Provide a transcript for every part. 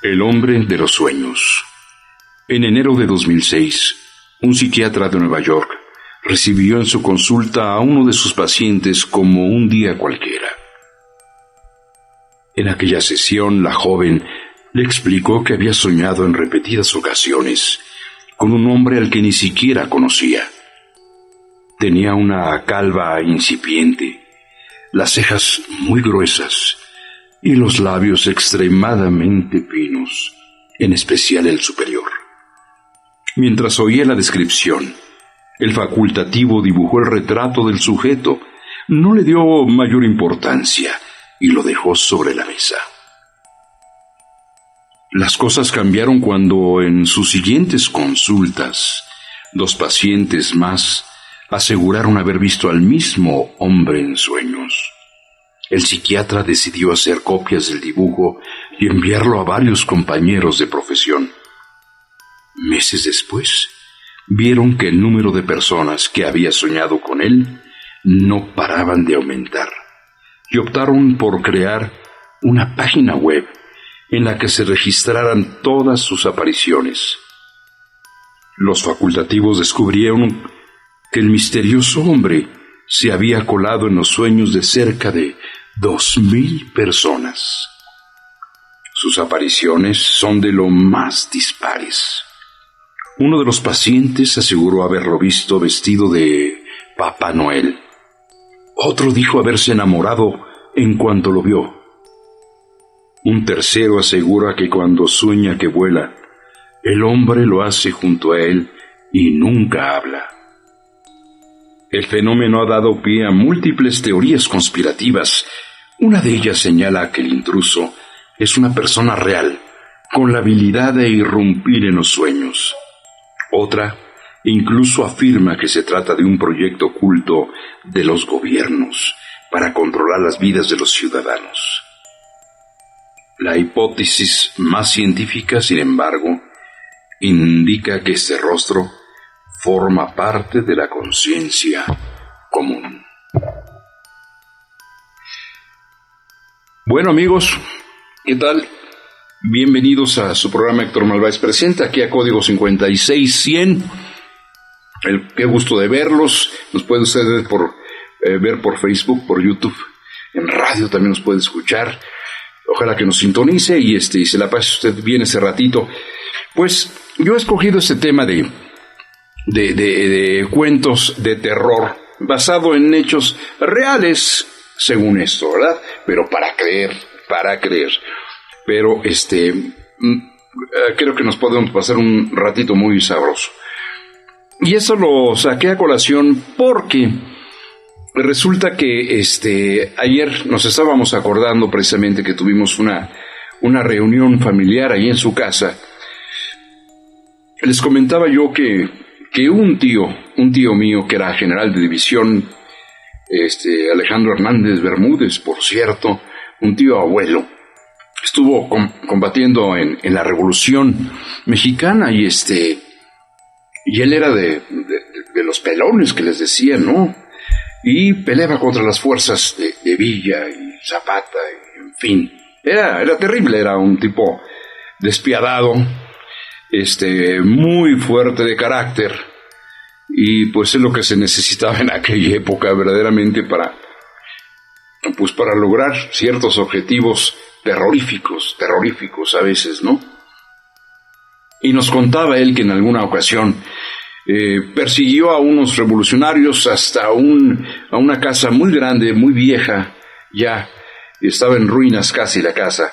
El hombre de los sueños. En enero de 2006, un psiquiatra de Nueva York recibió en su consulta a uno de sus pacientes como un día cualquiera. En aquella sesión, la joven le explicó que había soñado en repetidas ocasiones con un hombre al que ni siquiera conocía. Tenía una calva incipiente, las cejas muy gruesas y los labios extremadamente finos, en especial el superior. Mientras oía la descripción, el facultativo dibujó el retrato del sujeto, no le dio mayor importancia y lo dejó sobre la mesa. Las cosas cambiaron cuando en sus siguientes consultas, 2 pacientes más aseguraron haber visto al mismo hombre en sueños. El psiquiatra decidió hacer copias del dibujo y enviarlo a varios compañeros de profesión. Meses después, vieron que el número de personas que había soñado con él no paraban de aumentar y optaron por crear una página web en la que se registraran todas sus apariciones. Los facultativos descubrieron que el misterioso hombre se había colado en los sueños de cerca de 2,000 personas. Sus apariciones son de lo más dispares. Uno de los pacientes aseguró haberlo visto vestido de Papá Noel. Otro dijo haberse enamorado en cuanto lo vio. Un tercero asegura que cuando sueña que vuela, el hombre lo hace junto a él y nunca habla. El fenómeno ha dado pie a múltiples teorías conspirativas. Una de ellas señala que el intruso es una persona real, con la habilidad de irrumpir en los sueños. Otra incluso afirma que se trata de un proyecto oculto de los gobiernos para controlar las vidas de los ciudadanos. La hipótesis más científica, sin embargo, indica que este rostro forma parte de la conciencia común. Bueno, amigos, ¿qué tal? Bienvenidos a su programa Héctor Malváez Presenta, aquí a Código 56100. Qué gusto de verlos. Nos puede usted ver por Facebook, por YouTube, en radio también nos puede escuchar. Ojalá que nos sintonice y se la pase usted bien ese ratito. Pues yo he escogido este tema de cuentos de terror basado en hechos reales, según esto, ¿verdad? Pero para creer. Pero creo que nos podemos pasar un ratito muy sabroso. Y eso lo saqué a colación porque resulta que ayer nos estábamos acordando precisamente que tuvimos una reunión familiar ahí en su casa. Les comentaba yo que un tío mío que era general de división, Alejandro Hernández Bermúdez, por cierto, un tío abuelo, estuvo combatiendo en la Revolución Mexicana y él era de los pelones que les decían, ¿no? Y peleaba contra las fuerzas de Villa y Zapata, y, en fin. Era terrible, era un tipo despiadado, muy fuerte de carácter, y pues es lo que se necesitaba en aquella época verdaderamente para lograr ciertos objetivos terroríficos a veces, ¿no? Y nos contaba él que en alguna ocasión persiguió a unos revolucionarios hasta a una casa muy grande, muy vieja, ya estaba en ruinas casi la casa,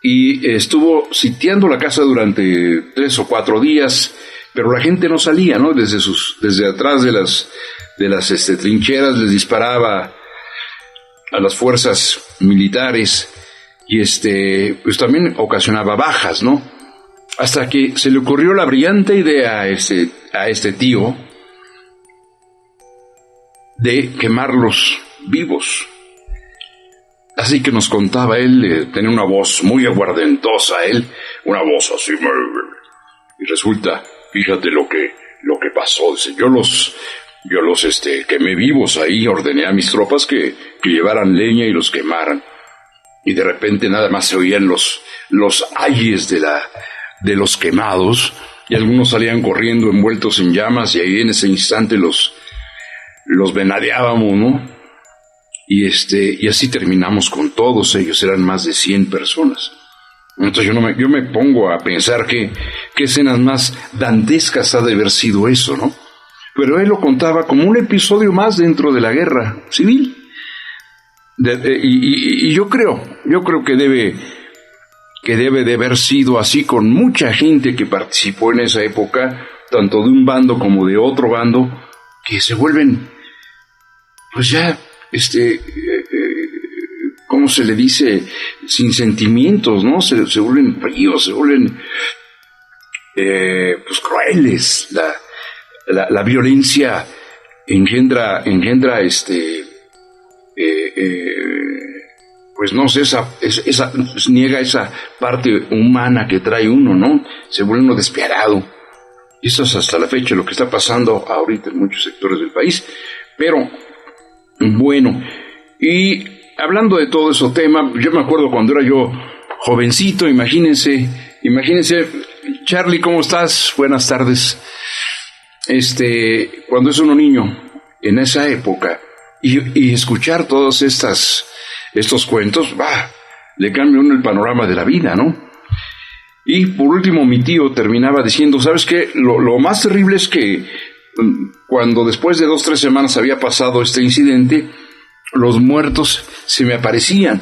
y estuvo sitiando la casa durante 3 o 4 días, pero la gente no salía, ¿no? Desde atrás de las trincheras les disparaba a las fuerzas militares y pues también ocasionaba bajas, ¿no? Hasta que se le ocurrió la brillante idea a este tío de quemarlos vivos. Así que nos contaba él, tenía una voz muy aguardentosa, una voz así, y resulta, fíjate lo que pasó, dice, yo los quemé vivos ahí, ordené a mis tropas que llevaran leña y los quemaran. y de repente nada más se oían los ayes de los quemados, y algunos salían corriendo envueltos en llamas, y ahí en ese instante los venadeábamos, ¿no? Y así terminamos con todos ellos, eran más de 100 personas. Entonces yo me pongo a pensar qué escenas más dantescas ha de haber sido eso, ¿no? Pero él lo contaba como un episodio más dentro de la guerra civil. Y yo creo que debe de haber sido así con mucha gente que participó en esa época, tanto de un bando como de otro bando, que se vuelven, pues ya, ¿cómo se le dice? Sin sentimientos, ¿no? Se vuelven fríos, se vuelven, pues crueles. La violencia engendra, pues no sé, niega esa parte humana que trae uno, ¿no? Se vuelve uno despiadado. Y eso es hasta la fecha lo que está pasando ahorita en muchos sectores del país. Pero, bueno, y hablando de todo ese tema, yo me acuerdo cuando era yo jovencito, imagínense, Charlie, ¿cómo estás? Buenas tardes. Cuando es uno niño, en esa época, y escuchar todos estos cuentos, le cambia uno el panorama de la vida, ¿no? Y por último, mi tío terminaba diciendo, ¿sabes qué? Lo más terrible es que cuando después de 2-3 semanas había pasado este incidente, los muertos se me aparecían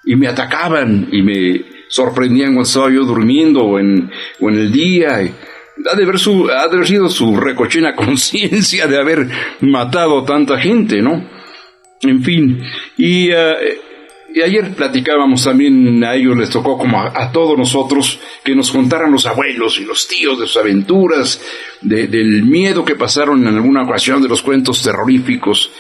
y me atacaban y me sorprendían cuando estaba yo durmiendo o en el día. Ha de haber sido su recochina conciencia de haber matado a tanta gente, ¿no? En fin, y ayer platicábamos también, a ellos les tocó como a todos nosotros que nos contaran los abuelos y los tíos de sus aventuras, del miedo que pasaron en alguna ocasión, de los cuentos terroríficos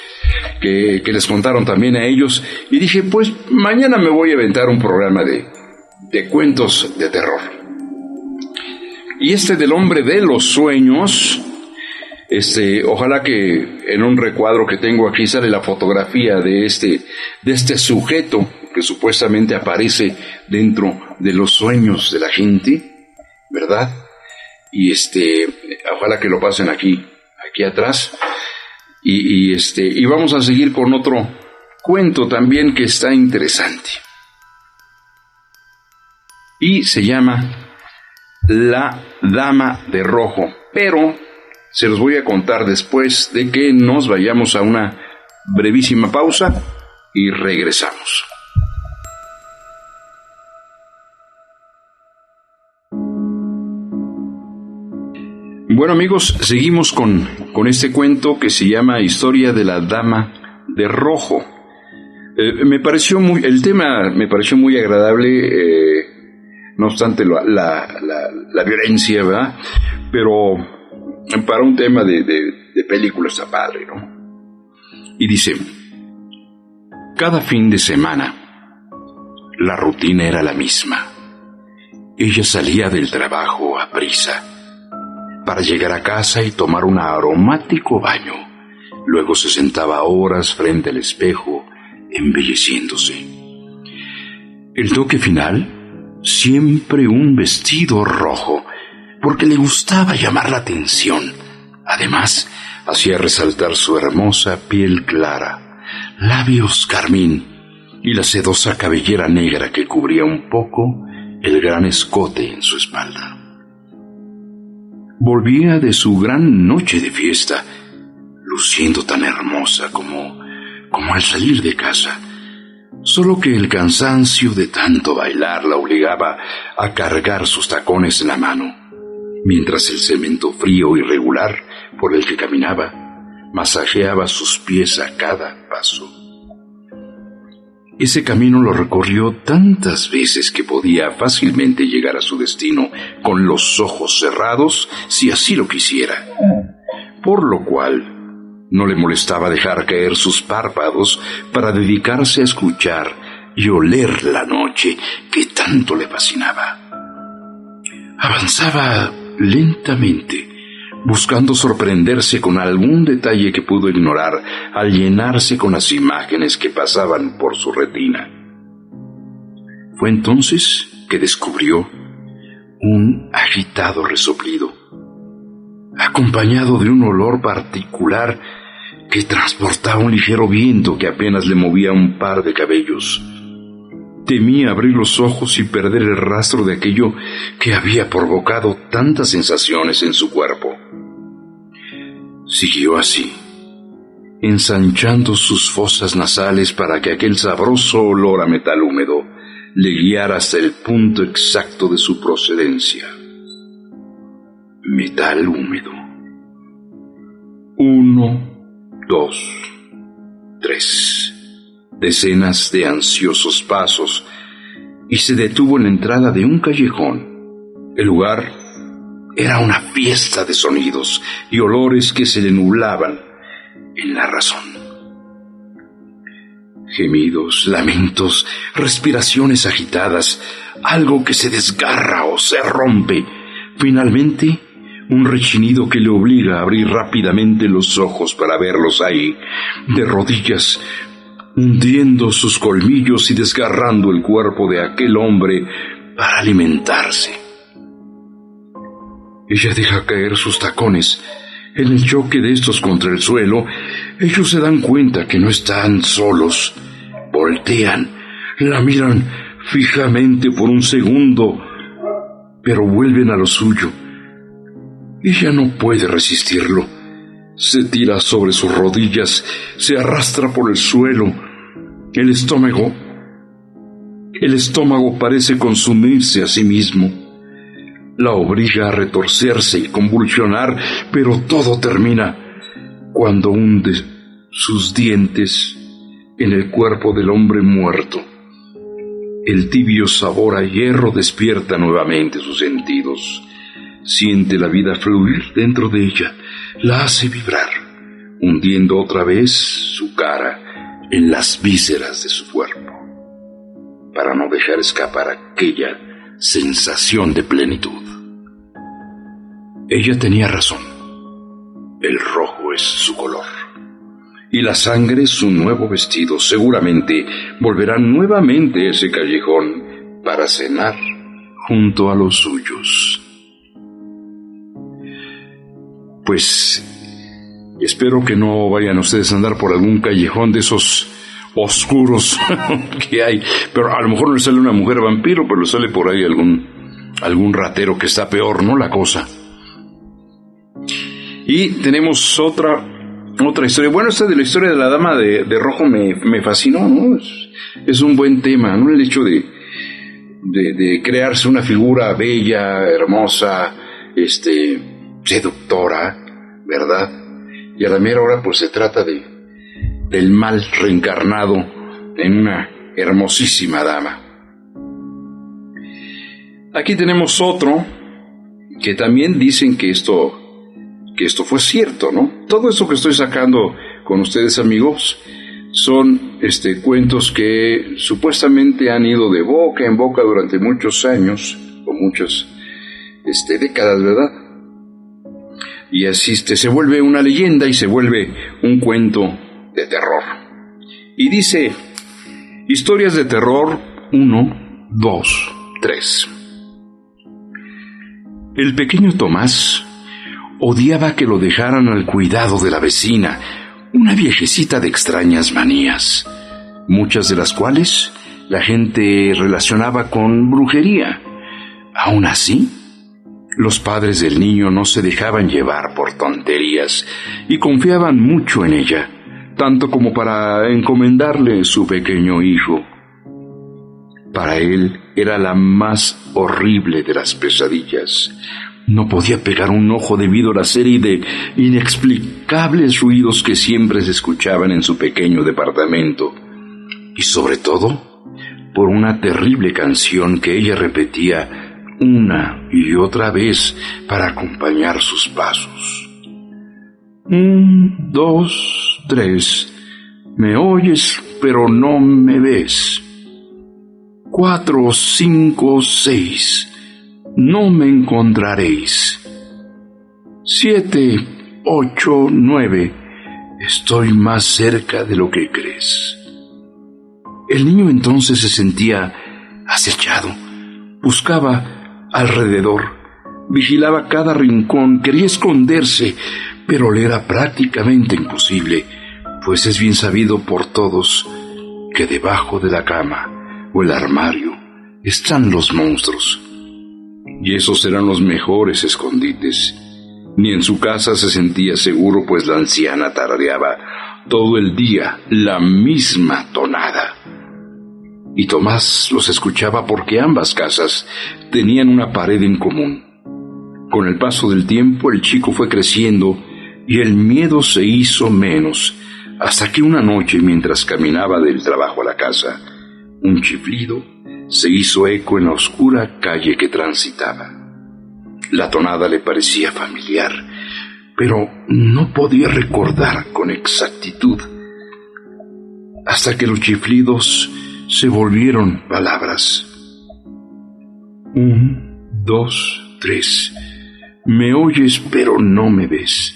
que les contaron también a ellos, y dije, pues mañana me voy a aventar un programa de cuentos de terror. Y del hombre de los sueños, ojalá que en un recuadro que tengo aquí sale la fotografía de este sujeto que supuestamente aparece dentro de los sueños de la gente, ¿verdad? Y ojalá que lo pasen aquí atrás. Y vamos a seguir con otro cuento también que está interesante. Y se llama La Dama de Rojo, pero se los voy a contar después de que nos vayamos a una brevísima pausa y regresamos. Bueno, amigos, seguimos con este cuento que se llama Historia de la Dama de Rojo. El tema me pareció muy agradable, no obstante la violencia, ¿verdad? Pero para un tema de película está padre, ¿no? Y dice, cada fin de semana la rutina era la misma. Ella salía del trabajo a prisa para llegar a casa y tomar un aromático baño. Luego se sentaba horas frente al espejo, embelleciéndose. El toque final, siempre un vestido rojo, porque le gustaba llamar la atención. Además, hacía resaltar su hermosa piel clara, labios carmín y la sedosa cabellera negra que cubría un poco el gran escote en su espalda. Volvía de su gran noche de fiesta, luciendo tan hermosa como al salir de casa, solo que el cansancio de tanto bailar la obligaba a cargar sus tacones en la mano, mientras el cemento frío y regular por el que caminaba masajeaba sus pies a cada paso. Ese camino lo recorrió tantas veces que podía fácilmente llegar a su destino con los ojos cerrados si así lo quisiera, por lo cual no le molestaba dejar caer sus párpados para dedicarse a escuchar y oler la noche que tanto le fascinaba. Avanzaba lentamente, buscando sorprenderse con algún detalle que pudo ignorar al llenarse con las imágenes que pasaban por su retina. Fue entonces que descubrió un agitado resoplido, acompañado de un olor particular que transportaba un ligero viento que apenas le movía un par de cabellos. Temía abrir los ojos y perder el rastro de aquello que había provocado tantas sensaciones en su cuerpo. Siguió así, ensanchando sus fosas nasales para que aquel sabroso olor a metal húmedo le guiara hasta el punto exacto de su procedencia. Metal húmedo. 1, 2, 3. Decenas de ansiosos pasos, y se detuvo en la entrada de un callejón. El lugar era una fiesta de sonidos y olores que se le nublaban en la razón. Gemidos, lamentos, respiraciones agitadas, algo que se desgarra o se rompe. Finalmente, un rechinido que le obliga a abrir rápidamente los ojos para verlos ahí, de rodillas, hundiendo sus colmillos y desgarrando el cuerpo de aquel hombre para alimentarse. Ella deja caer sus tacones. En el choque de estos contra el suelo, ellos se dan cuenta que no están solos. Voltean, la miran fijamente por un segundo, pero vuelven a lo suyo. Ella no puede resistirlo. Se tira sobre sus rodillas, se arrastra por el suelo. El estómago parece consumirse a sí mismo. La obliga a retorcerse y convulsionar, pero todo termina cuando hunde sus dientes en el cuerpo del hombre muerto. El tibio sabor a hierro despierta nuevamente sus sentidos. Siente la vida fluir dentro de ella, la hace vibrar, hundiendo otra vez su cara en las vísceras de su cuerpo, para no dejar escapar aquella sensación de plenitud. Ella tenía razón. El rojo es su color, y la sangre su nuevo vestido. Seguramente volverá nuevamente a ese callejón para cenar junto a los suyos. Pues espero que no vayan ustedes a andar por algún callejón de esos oscuros que hay, pero a lo mejor no le sale una mujer vampiro, pero le sale por ahí algún ratero que está peor, ¿no? La cosa. Y tenemos otra historia. Bueno, esta de la historia de la dama de rojo me fascinó, ¿no? Es un buen tema, ¿no? El hecho de crearse una figura bella, hermosa, seductora, ¿verdad? Y a la mera hora pues se trata del mal reencarnado en una hermosísima dama. Aquí tenemos otro que también dicen que esto fue cierto, ¿no? Todo esto que estoy sacando con ustedes, amigos, son cuentos que supuestamente han ido de boca en boca durante muchos años o muchas décadas, ¿verdad? Y así se vuelve una leyenda y se vuelve un cuento de terror. Y dice: historias de terror 1, 2, 3. El pequeño Tomás odiaba que lo dejaran al cuidado de la vecina, una viejecita de extrañas manías, muchas de las cuales la gente relacionaba con brujería. Aún así, los padres del niño no se dejaban llevar por tonterías y confiaban mucho en ella, tanto como para encomendarle su pequeño hijo. Para él era la más horrible de las pesadillas. No podía pegar un ojo debido a la serie de inexplicables ruidos que siempre se escuchaban en su pequeño departamento, y sobre todo por una terrible canción que ella repetía una y otra vez para acompañar sus pasos. 1, 2, 3, me oyes pero no me ves. 4, 5, 6, no me encontraréis. 7, 8, 9, estoy más cerca de lo que crees. El niño entonces se sentía acechado. Buscaba alrededor, vigilaba cada rincón, quería esconderse, pero le era prácticamente imposible, pues es bien sabido por todos que debajo de la cama o el armario están los monstruos. Y esos eran los mejores escondites. Ni en su casa se sentía seguro, pues la anciana tarareaba todo el día la misma tonada. Y Tomás los escuchaba porque ambas casas tenían una pared en común. Con el paso del tiempo el chico fue creciendo y el miedo se hizo menos, hasta que una noche, mientras caminaba del trabajo a la casa, un chiflido se hizo eco en la oscura calle que transitaba. La tonada le parecía familiar, pero no podía recordar con exactitud, hasta que los chiflidos se volvieron palabras. 1, 2, 3. Me oyes, pero no me ves.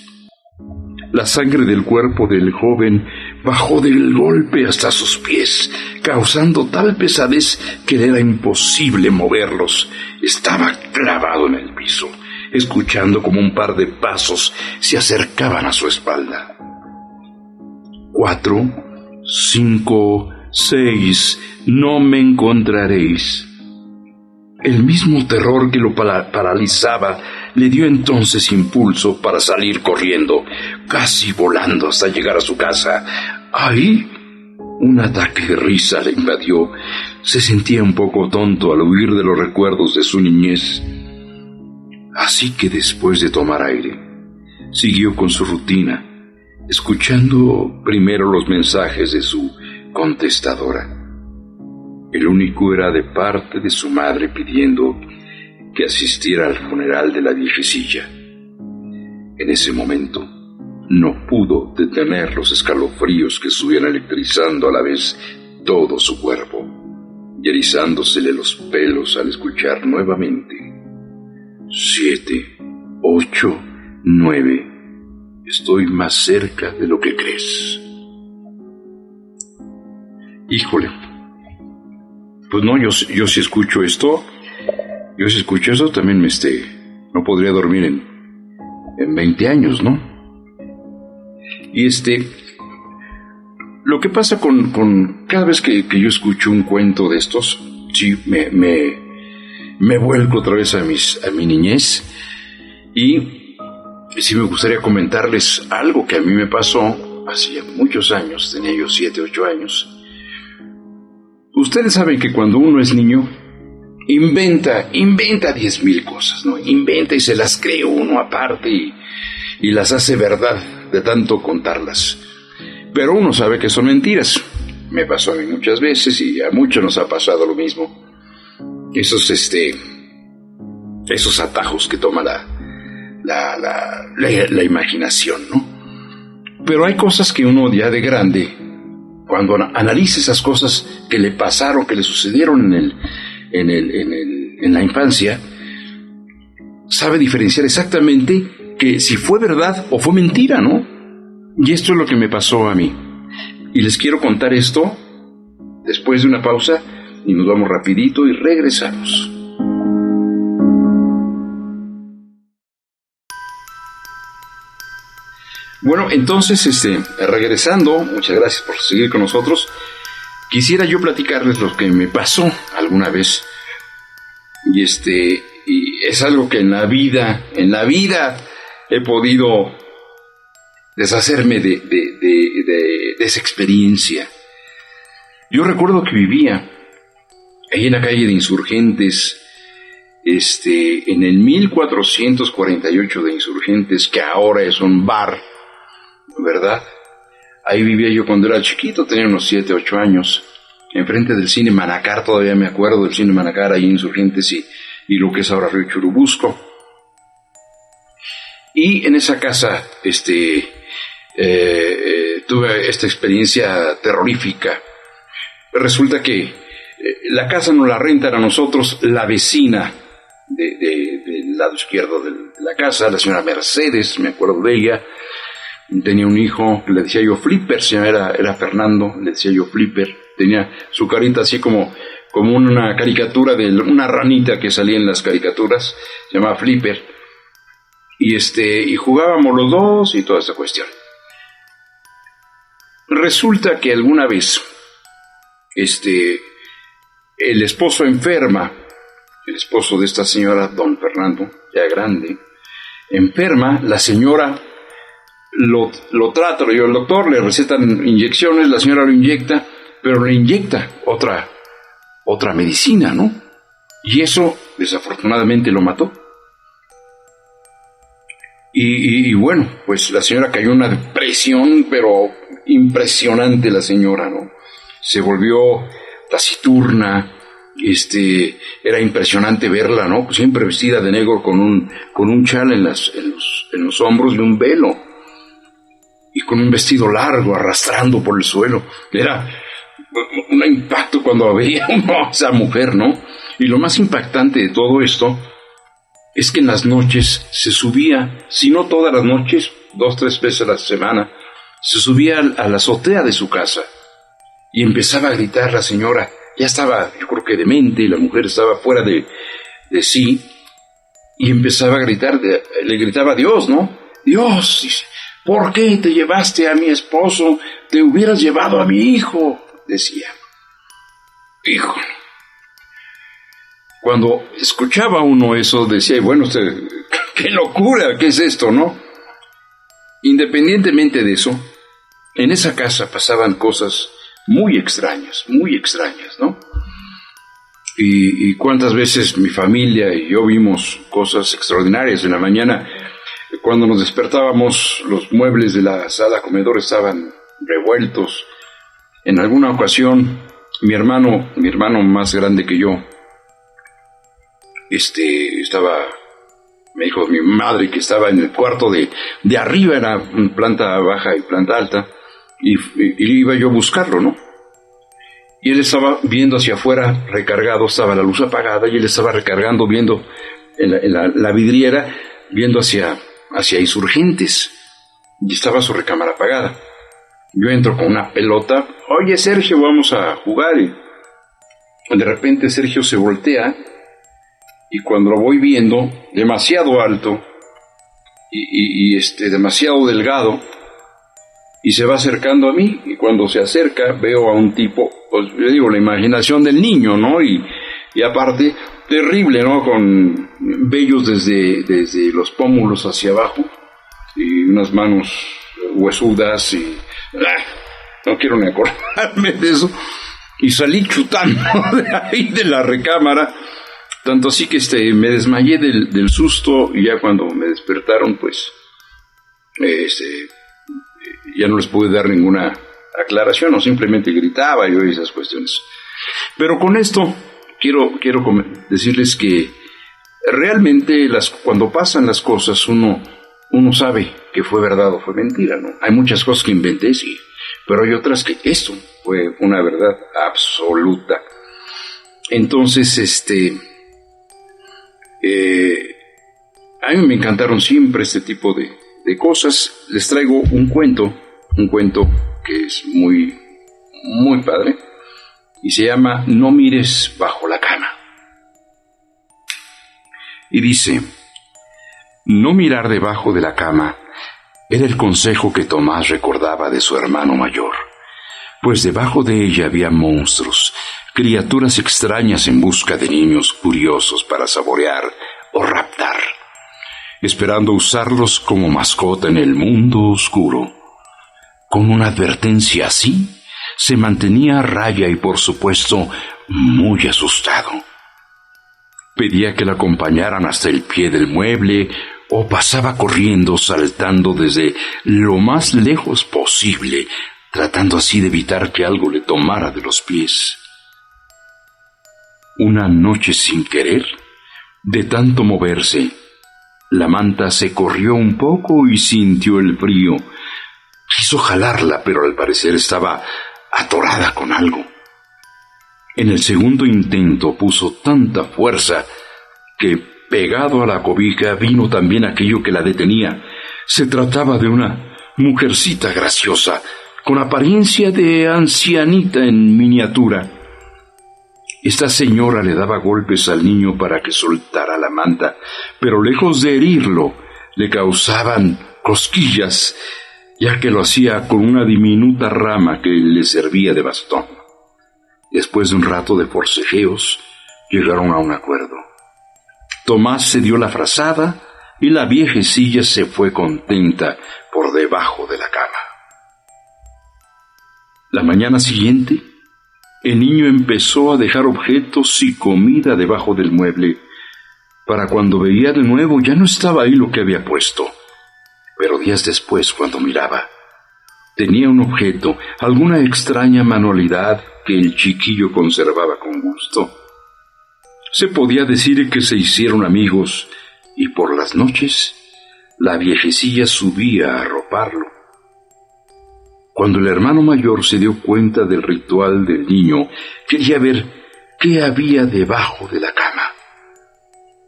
La sangre del cuerpo del joven bajó del golpe hasta sus pies, causando tal pesadez que le era imposible moverlos. Estaba clavado en el piso, escuchando como un par de pasos se acercaban a su espalda. 4, 5, 6, no me encontraréis. El mismo terror que lo paralizaba le dio entonces impulso para salir corriendo, casi volando hasta llegar a su casa. Ahí, un ataque de risa le invadió. Se sentía un poco tonto al huir de los recuerdos de su niñez. Así que después de tomar aire, siguió con su rutina, escuchando primero los mensajes de su contestadora. El único era de parte de su madre pidiendo que asistiera al funeral de la viejecilla. En ese momento no pudo detener los escalofríos que subían electrizando a la vez todo su cuerpo y erizándosele los pelos al escuchar nuevamente: 7, 8, 9. Estoy más cerca de lo que crees. Híjole. Pues no, yo si escucho esto, también no podría dormir en 20 años, ¿no? Y lo que pasa con cada vez que yo escucho un cuento de estos, sí, me vuelco otra vez a mi niñez, y sí me gustaría comentarles algo que a mí me pasó hace muchos años. Tenía yo 7, 8 años. Ustedes saben que cuando uno es niño, inventa 10,000 cosas, ¿no? Inventa y se las cree uno aparte y las hace verdad de tanto contarlas. Pero uno sabe que son mentiras. Me pasó a mí muchas veces y a muchos nos ha pasado lo mismo. Esos atajos que toma la imaginación, ¿no? Pero hay cosas que uno ya de grande, cuando analiza esas cosas que le pasaron, que le sucedieron en la infancia, sabe diferenciar exactamente que si fue verdad o fue mentira, ¿no? Y esto es lo que me pasó a mí. Y les quiero contar esto después de una pausa, y nos vamos rapidito y regresamos. Bueno, entonces, regresando, muchas gracias por seguir con nosotros. Quisiera yo platicarles lo que me pasó alguna vez. Y es algo que en la vida he podido deshacerme de esa experiencia. Yo recuerdo que vivía ahí en la calle de Insurgentes, en el 1448 de Insurgentes, que ahora es un bar, ¿verdad? Ahí vivía yo cuando era chiquito, tenía unos 7, 8 años, enfrente del cine Manacar. Todavía me acuerdo del cine Manacar, ahí en Insurgentes y lo que es ahora Río Churubusco. Y en esa casa, tuve esta experiencia terrorífica. Resulta que la casa nos la rentan a nosotros la vecina del lado izquierdo de la casa, la señora Mercedes, me acuerdo de ella. Tenía un hijo, le decía yo Flipper, era Fernando, le decía yo Flipper. Tenía su carita así como como una caricatura de una ranita que salía en las caricaturas, se llamaba Flipper, y jugábamos los dos y toda esta cuestión. Resulta que alguna vez, el esposo enferma, el esposo de esta señora, don Fernando, ya grande, enferma, la señora lo trata, el doctor le recetan inyecciones, la señora lo inyecta, pero le inyecta otra medicina, ¿no? Y eso, desafortunadamente, lo mató. Y bueno, pues la señora cayó en una depresión, pero impresionante la señora, ¿no? Se volvió taciturna, era impresionante verla, ¿no? Siempre vestida de negro con un chal en los hombros y un velo, y con un vestido largo arrastrando por el suelo. Era un impacto cuando veía a esa mujer, ¿no? Y lo más impactante de todo esto es que en las noches se subía, si no todas las noches, 2-3 veces a la semana, se subía a la azotea de su casa y empezaba a gritar la señora. Ya estaba, yo creo que demente, la mujer estaba fuera de sí, y empezaba a gritar, le gritaba a Dios, ¿no? Dios, dice, ¿por qué te llevaste a mi esposo? Te hubieras llevado a mi hijo, decía. Hijo. Cuando escuchaba uno eso, decía, bueno, qué locura, ¿qué es esto, no? Independientemente de eso, en esa casa pasaban cosas muy extrañas, ¿no? Y cuántas veces mi familia y yo vimos cosas extraordinarias. En la mañana, cuando nos despertábamos, los muebles de la sala comedor estaban revueltos. En alguna ocasión, mi hermano más grande que yo, me dijo mi madre que estaba en el cuarto de arriba, era planta baja y planta alta, y iba yo a buscarlo, ¿no? Y él estaba viendo hacia afuera, recargado, estaba la luz apagada, y él estaba recargando, viendo en la vidriera, viendo hacia Insurgentes, y estaba su recámara apagada. Yo entro con una pelota, oye Sergio, vamos a jugar, y de repente Sergio se voltea, y cuando lo voy viendo, demasiado alto, y demasiado delgado, y se va acercando a mí, y cuando se acerca veo a un tipo, pues yo digo, la imaginación del niño, ¿no? Y aparte, terrible, ¿no? Con vellos desde los pómulos hacia abajo, y unas manos huesudas, y no quiero ni acordarme de eso, y salí chutando de ahí de la recámara, tanto así que me desmayé del susto, y ya cuando me despertaron, pues, ya no les pude dar ninguna aclaración, o simplemente gritaba yo y esas cuestiones. Pero con esto quiero decirles que realmente cuando pasan las cosas uno sabe que fue verdad o fue mentira, ¿no? Hay muchas cosas que inventé, sí, pero hay otras que esto fue una verdad absoluta. Entonces, a mí me encantaron siempre este tipo de cosas. Les traigo un cuento que es muy, muy padre, y se llama No mires bajo la cama. Y dice: no mirar debajo de la cama era el consejo que Tomás recordaba de su hermano mayor, pues debajo de ella había monstruos, criaturas extrañas en busca de niños curiosos para saborear o raptar, esperando usarlos como mascota en el mundo oscuro. Con una advertencia así, se mantenía a raya y, por supuesto, muy asustado. Pedía que la acompañaran hasta el pie del mueble o pasaba corriendo, saltando desde lo más lejos posible, tratando así de evitar que algo le tomara de los pies. Una noche, sin querer, de tanto moverse, la manta se corrió un poco y sintió el frío. Quiso jalarla, pero al parecer estaba atorada con algo. En el segundo intento puso tanta fuerza que, pegado a la cobija, vino también aquello que la detenía. Se trataba de una mujercita graciosa, con apariencia de ancianita en miniatura. Esta señora le daba golpes al niño para que soltara la manta, pero lejos de herirlo, le causaban cosquillas, ya que lo hacía con una diminuta rama que le servía de bastón. Después de un rato de forcejeos, llegaron a un acuerdo. Tomás se dio la frazada y la viejecilla se fue contenta por debajo de la cama. La mañana siguiente, el niño empezó a dejar objetos y comida debajo del mueble. Para cuando veía de nuevo ya no estaba ahí lo que había puesto. Pero días después, cuando miraba, tenía un objeto, alguna extraña manualidad que el chiquillo conservaba con gusto. Se podía decir que se hicieron amigos y por las noches la viejecilla subía a arroparlo. Cuando el hermano mayor se dio cuenta del ritual del niño, quería ver qué había debajo de la cama.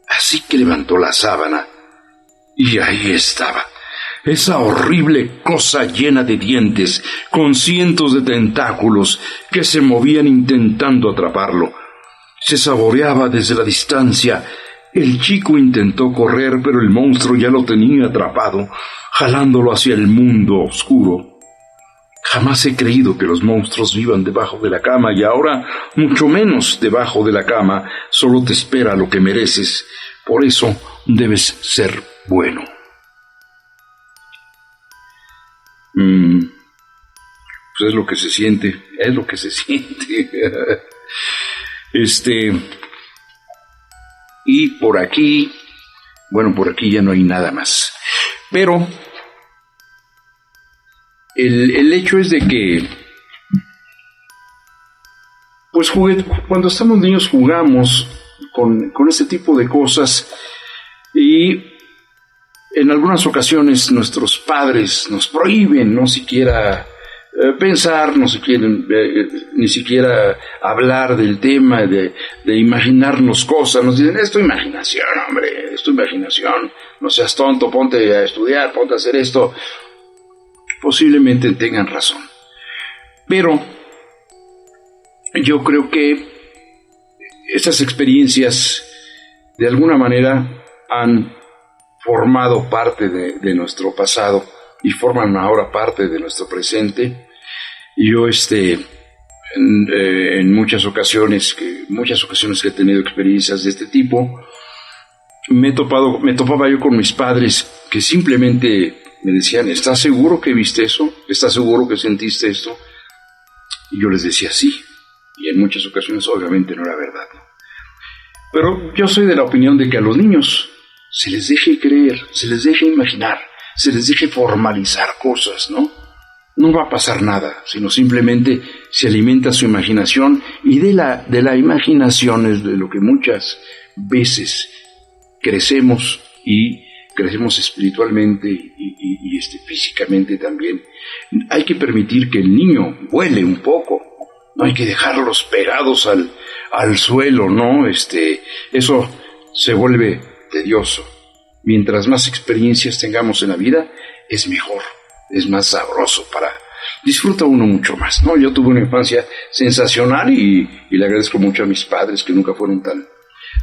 Así que levantó la sábana y ahí estaba, esa horrible cosa llena de dientes, con cientos de tentáculos que se movían intentando atraparlo. Se saboreaba desde la distancia. El chico intentó correr, pero el monstruo ya lo tenía atrapado, jalándolo hacia el mundo oscuro. Jamás he creído que los monstruos vivan debajo de la cama y ahora mucho menos debajo de la cama. Solo te espera lo que mereces. Por eso debes ser bueno. Pues es lo que se siente. Es lo que se siente. Y por aquí ya no hay nada más. Pero el hecho es de que, pues cuando estamos niños jugamos con este tipo de cosas y en algunas ocasiones nuestros padres nos prohíben no siquiera pensar, no se quieren ni siquiera hablar del tema, de imaginarnos cosas. Nos dicen, es tu imaginación, hombre, es tu imaginación, no seas tonto, ponte a estudiar, ponte a hacer esto. Posiblemente tengan razón, pero yo creo que estas experiencias de alguna manera han formado parte de nuestro pasado y forman ahora parte de nuestro presente. Yo en muchas ocasiones que he tenido experiencias de este tipo, me topaba yo con mis padres que simplemente me decían, ¿estás seguro que viste eso? ¿Estás seguro que sentiste esto? Y yo les decía sí, y en muchas ocasiones obviamente no era verdad, ¿no? Pero yo soy de la opinión de que a los niños se les deje creer, se les deje imaginar, se les deje formalizar cosas, ¿no? No va a pasar nada, sino simplemente se alimenta su imaginación, y de la imaginación es de lo que muchas veces crecemos espiritualmente y físicamente también. Hay que permitir que el niño vuele un poco, no hay que dejarlos pegados al suelo, ¿no? Eso se vuelve tedioso. Mientras más experiencias tengamos en la vida, es mejor, es más sabroso, disfruta uno mucho más, ¿no? Yo tuve una infancia sensacional y le agradezco mucho a mis padres que nunca fueron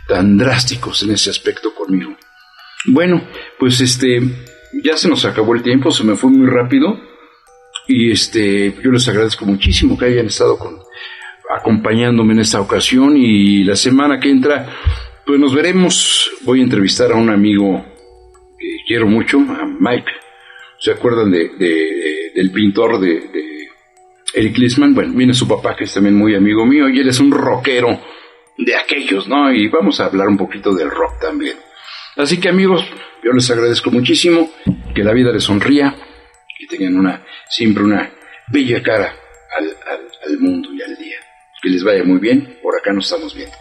tan drásticos en ese aspecto conmigo. Bueno, pues ya se nos acabó el tiempo, se me fue muy rápido y yo les agradezco muchísimo que hayan estado acompañándome en esta ocasión, y la semana que entra pues nos veremos. Voy a entrevistar a un amigo que quiero mucho, a Mike. ¿Se acuerdan del pintor de Eric Lisman? Bueno, viene su papá, que es también muy amigo mío, y él es un rockero de aquellos, ¿no? Y vamos a hablar un poquito del rock también. Así que, amigos, yo les agradezco muchísimo, que la vida les sonría, que tengan siempre una bella cara al mundo y al día. Que les vaya muy bien, por acá nos estamos viendo.